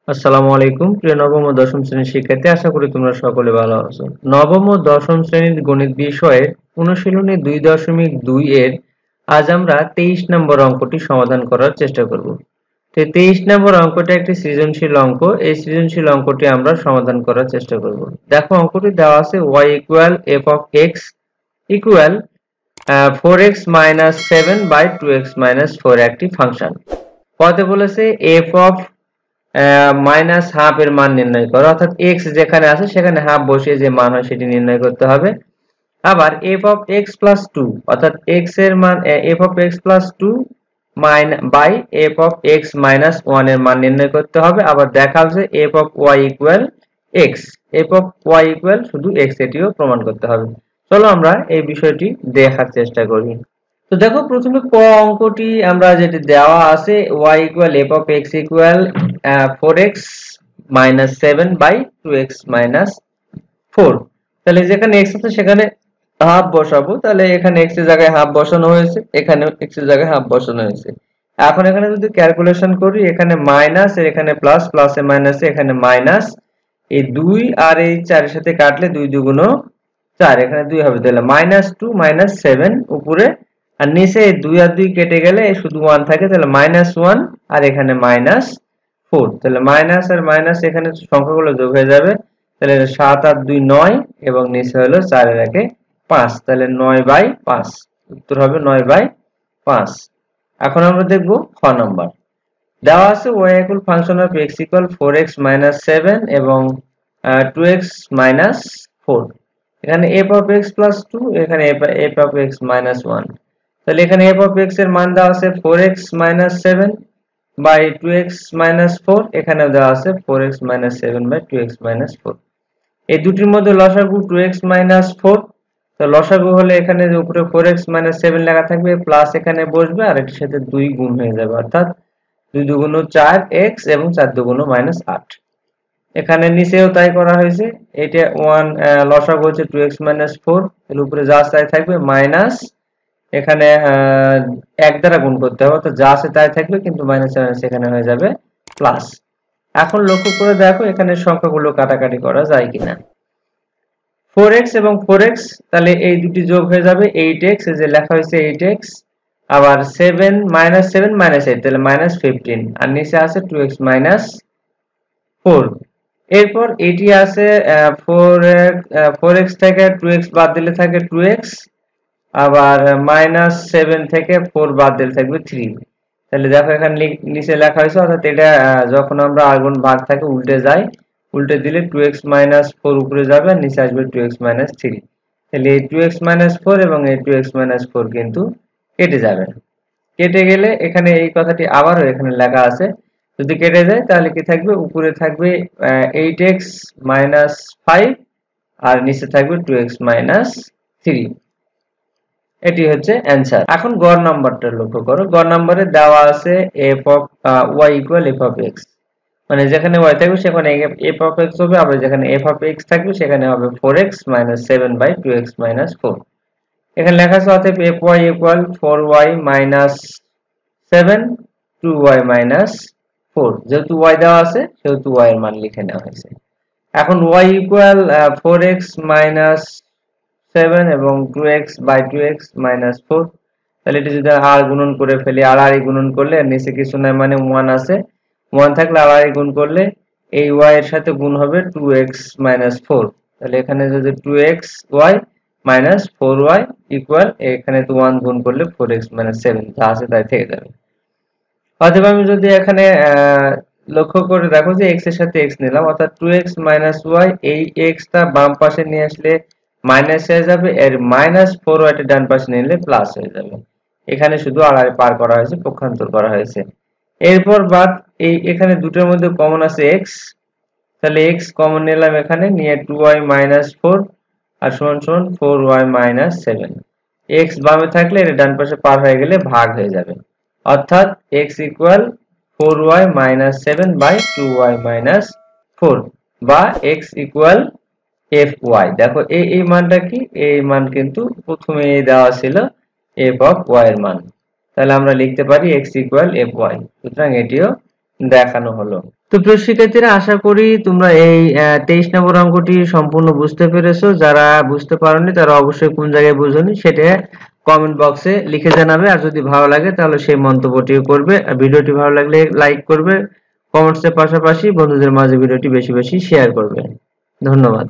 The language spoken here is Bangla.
আসসালামু আলাইকুম প্রিয় নবম ও দশম শ্রেণীর শিক্ষার্থী, আশা করি তোমরা সকলে ভালো আছো। নবম ও দশম শ্রেণীর গণিত বিষয়ের অনুশীলনী 2.2 এর আজ আমরা 23 নম্বর অঙ্কটি সমাধান করার চেষ্টা করব। তো 23 নম্বর অঙ্কটা একটি সৃজনশীল অঙ্ক। এই সৃজনশীল অঙ্কটি আমরা সমাধান করার চেষ্টা করব। দেখো, অঙ্কটি দেওয়া আছে y equal f of x equal 4x minus 7 by 2x minus 4 একটি ফাংশন। পদে বলেছে f of মাইনাস হাফ এর মান নির্ণয় করো, অর্থাৎ এক্স যেখানে আছে সেখানে হাফ বসিয়ে যে মান হয় সেটি নির্ণয় করতে হবে। আবার f of x plus two, অর্থাৎ এক্স এর মান f of x plus two by f of x minus one এর মান নির্ণয় করতে হবে। আবার দেখা যাচ্ছে f of y equal x, f of y equal শুধু এক্স, এটিও প্রমাণ করতে হবে। চলো আমরা এই বিষয়টি দেখার চেষ্টা করি। তো দেখো, প্রথমে ক অঙ্কটি আমরা যেটি দেওয়া আছে y equal f of x equal 4x minus 7 by 2x minus 4। তাহলে যেখানে x আছে সেখানে হাফ বসাবো। তাহলে এখানে x এর জায়গায় হাফ বসানো হয়েছে, এখানেও x এর জায়গায় হাফ বসানো হয়েছে। এখন এখানে যদি ক্যালকুলেশন করি, এখানে মাইনাস এর এখানে প্লাস, প্লাসে মাইনাসে এখানে মাইনাস, এই 2 আর এই 4 এর সাথে কাটলে 2 দুগুণ 4, এখানে 2 হবে। তাহলে -2 -7 উপরে, আর নিচে 2 আর 2 কেটে গেলে শুধু 1 থাকে, তাহলে -1 আর এখানে -4। তাহলে মাইনাস আর মাইনাস এখানে সংখ্যাগুলো যোগ হয়ে যাবে। তাহলে 7 আর 2 9 এবং নিচে হলো 4 এর একে 5, তাহলে 9/5 উত্তর হবে 9/5। এখন আমরা দেখব খ নাম্বার। দেওয়া আছে y equal function of x equal 4x minus 7 এবং 2x minus 4। এখানে f of x plus 2, এখানে f of x minus 1। তাহলে এখানে f of x এর মান দেওয়া আছে 4x minus 7 by 2x minus 4, এখানেও দেওয়া আছে 4x minus 7 by 2x minus 4। এই দুটির মধ্যে লসাগু 2x minus 4। তো লসাগু হলে এখানে যে উপরে 4x minus 7 লেখা থাকবে, প্লাস এখানে বসবে আর এটির সাথে 2 গুণ হয়ে যাবে, অর্থাৎ 2 দুগুণ 4x এবং 4 দুগুণ -8। এখানে নিচেও তাই করা হয়েছে। এটা 1 লসাগু হচ্ছে 2x - 4, এর উপরে যা তাই থাকবে মাইনাস, এখানে 1 দ্বারা গুণ করতে হবে, তো যা আছে তাই থাকবে, কিন্তু মাইনাস এখানে হয়ে যাবে প্লাস। এখন লক্ষ্য করে দেখো এখানে সংখ্যাগুলো কাটাকাটি করা যায় কিনা। 4x এবং 4x, তাহলে এই দুটি যোগ হয়ে যাবে 8x, এই যে লেখা হয়েছে 8x। আবার 7 -7 -8, তাহলে -15, আর নিচে আছে 2x - 4। এরপর এটি আছে 4x থেকে 2x বাদ দিলে থাকে 2x, আবার -7 থেকে 4 বাদ দিলে থাকবে 3। তাহলে দেখো এখানে নিচে লেখা হয়েছে, অর্থাৎ এটা যখন আমরা আগুন ভাগ থাকে উল্টে যায়, উল্টে দিলে 2x - 4 উপরে যাবে আর নিচে আসবে 2x - 3। তাহলে এই 2x - 4 এবং এই 2x - 4 কিন্তু কেটে যাবে। কেটে গেলে এখানে এই কথাটি আবারও এখানে লেখা আছে, যদি কেটে যায় তাহলে কি থাকবে, উপরে থাকবে 8x - 5 আর নিচে থাকবে 2x - 3। এটি হচ্ছে অ্যান্সার। এখন গড় নাম্বারটা লক্ষ্য করো। গড় নাম্বারে দেওয়া আছে f of y equal f of x, মানে যেখানে y থাকবে সেখানে f of x হবে, আবার যেখানে f of x থাকবে সেখানে হবে 4x - 7 by 2x - 4। এখানে লেখা আছে অতএব fy ইকুয়াল 4y - 7 2y - 4। যেহেতু y দেওয়া আছে সেহেতু y এর মান লিখে নেওয়া হয়েছে। এখন y ইকুয়াল 4x - 7 এবং 2x by 2x - 4। তাহলে এটি যদি আর গুণন করে ফেলি, আর গুণন করলে নিচে কিছু নাই, মানে 1 আছে, 1 থাকলে আর গুণ করলে এই y এর সাথে গুণ হবে 2x - 4। তাহলে এখানে যদি 2xy - 4y ইকুয়াল, এখানে তো 1 গুণ করলে 4x - 7 যা আছে তাই থেকে যাবে। অথবা আমি যদি এখানে লক্ষ্য করে দেখো যে x এর সাথে x নিলাম, অর্থাৎ 2x - y, এই x টা বাম পাশে নিয়ে আসলে মাইনাস হয়ে যাবে, এর -4y টা ডান পাশে নিলে প্লাস হয়ে যাবে। এখানে শুধু আর পার করা হয়েছে, পক্ষান্তর করা হয়েছে। এরপর বাদ এই এখানে দুটোর মধ্যে কমন আছে x, তাহলে x কমন নিলাম, এখানে নিয়ে 2y - 4 আর সমান সমান 4y - 7। x বামে থাকলে এটা ডান পাশে পার হয়ে গেলে ভাগ হয়ে যাবে, অর্থাৎ x equal 4y - 7 by 2y - 4, বা x ইকুয়াল fy। দেখো এই মানটা কি, এই মান কিন্তু প্রথমে দেওয়া ছিল f of y এর মান, তাহলে আমরা লিখতে পারি x ইকুয়াল fy। সুতরাং এটিও দেখানো হলো। তো তো প্রিয় শিক্ষার্থীরা, আশা করি তোমরা এই 23 নম্বর অঙ্কটি সম্পূর্ণ বুঝতে পেরেছো। যারা বুঝতে পারোনি তারা অবশ্যই কোন জায়গায় বুঝোনি সেটা কমেন্ট বক্সে লিখে জানাবে। আর যদি ভালো লাগে তাহলে সেই মন্তব্যটিও করবে। আর ভিডিওটি ভালো লাগলে লাইক করবে, কমেন্টসের পাশাপাশি বন্ধুদের মাঝে ভিডিওটি বেশি বেশি শেয়ার করবে। ধন্যবাদ।